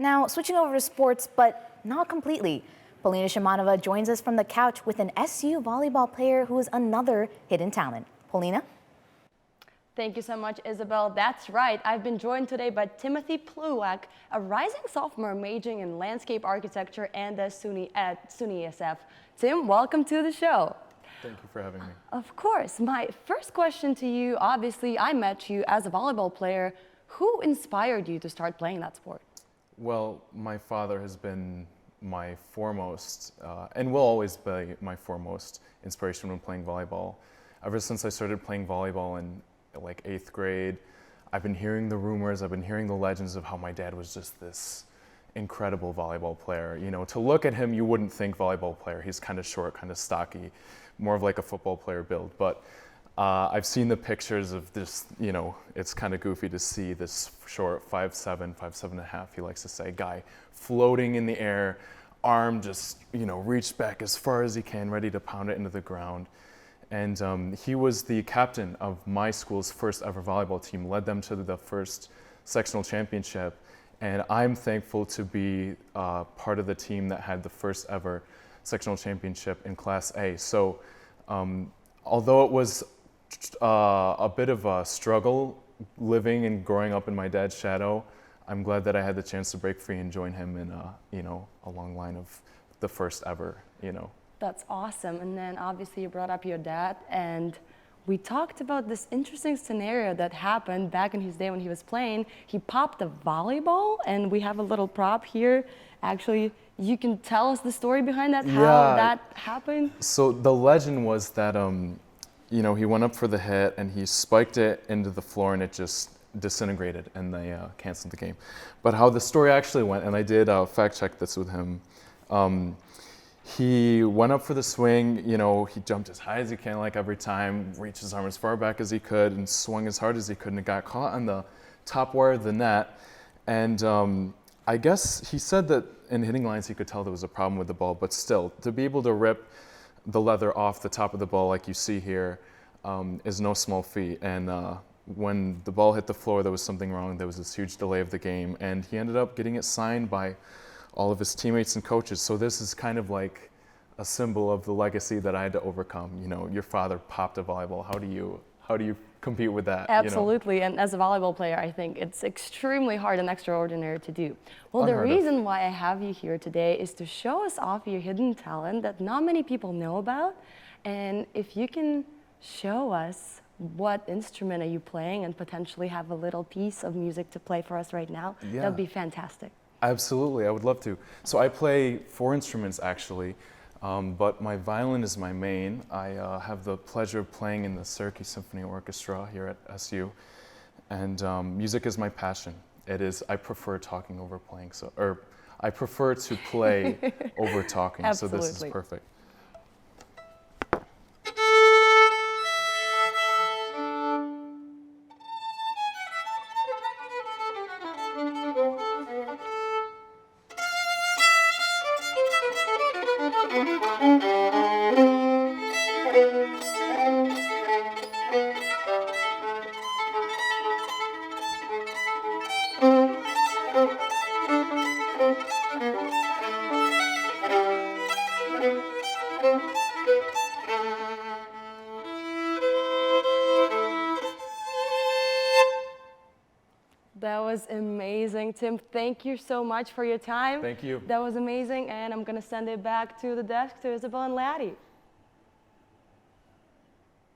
Now, switching over to sports, but not completely. Polina Shimanova joins us from the couch with an SU volleyball player who is another hidden talent. Polina? Thank you so much, Isabel. That's right. I've been joined today by Timothy Plewak, a rising sophomore majoring in landscape architecture and at SUNY SF. Tim, welcome to the show. Thank you for having me. Of course. My first question to you, obviously, I met you as a volleyball player. Who inspired you to start playing that sport? Well, my father has been my foremost, and will always be my foremost inspiration when playing volleyball. Ever since I started playing volleyball in like 8th grade, I've been hearing the rumors, I've been hearing the legends of how my dad was just this incredible volleyball player. You know, to look at him, you wouldn't think volleyball player. He's kind of short, kind of stocky, more of like a football player build. But I've seen the pictures of this, you know, it's kind of goofy to see this short 5'7", 5'7.5", he likes to say, guy floating in the air, arm just, you know, reached back as far as he can, ready to pound it into the ground. And he was the captain of my school's first ever volleyball team, led them to the first sectional championship. And I'm thankful to be part of the team that had the first ever sectional championship in Class A. So although it was a bit of a struggle living and growing up in my dad's shadow, I'm glad that I had the chance to break free and join him in you know, a long line of the first ever, you know. That's awesome. And then obviously you brought up your dad, and we talked about this interesting scenario that happened back in his day when he was playing. He popped a volleyball, and we have a little prop here. Actually, you can tell us the story behind that, how that happened? So the legend was that, you know, he went up for the hit and he spiked it into the floor and it just disintegrated and they canceled the game. But how the story actually went, and I did fact check this with him, he went up for the swing, you know, he jumped as high as he can like every time, reached his arm as far back as he could and swung as hard as he could, and it got caught on the top wire of the net. And I guess he said that in hitting lines he could tell there was a problem with the ball, but still, to be able to rip the leather off the top of the ball like you see here is no small feat. And when the ball hit the floor, there was something wrong. There was this huge delay of the game, and he ended up getting it signed by all of his teammates and coaches. So this is kind of like a symbol of the legacy that I had to overcome. You know, your father popped a volleyball. How do you compete with that? Absolutely. You know? And as a volleyball player, I think it's extremely hard and extraordinary to do. Well, the reason why I have you here today is to show us off your hidden talent that not many people know about. And if you can show us what instrument are you playing and potentially have a little piece of music to play for us right now, that would be fantastic. Absolutely, I would love to. So I play 4 instruments actually, but my violin is my main. I have the pleasure of playing in the Syracuse Symphony Orchestra here at SU, and music is my passion. It is, I prefer talking over playing, or I prefer to play over talking, so this is perfect. That was amazing, Tim. Thank you so much for your time. Thank you. That was amazing, and I'm going to send it back to the desk to Isabel and Laddie.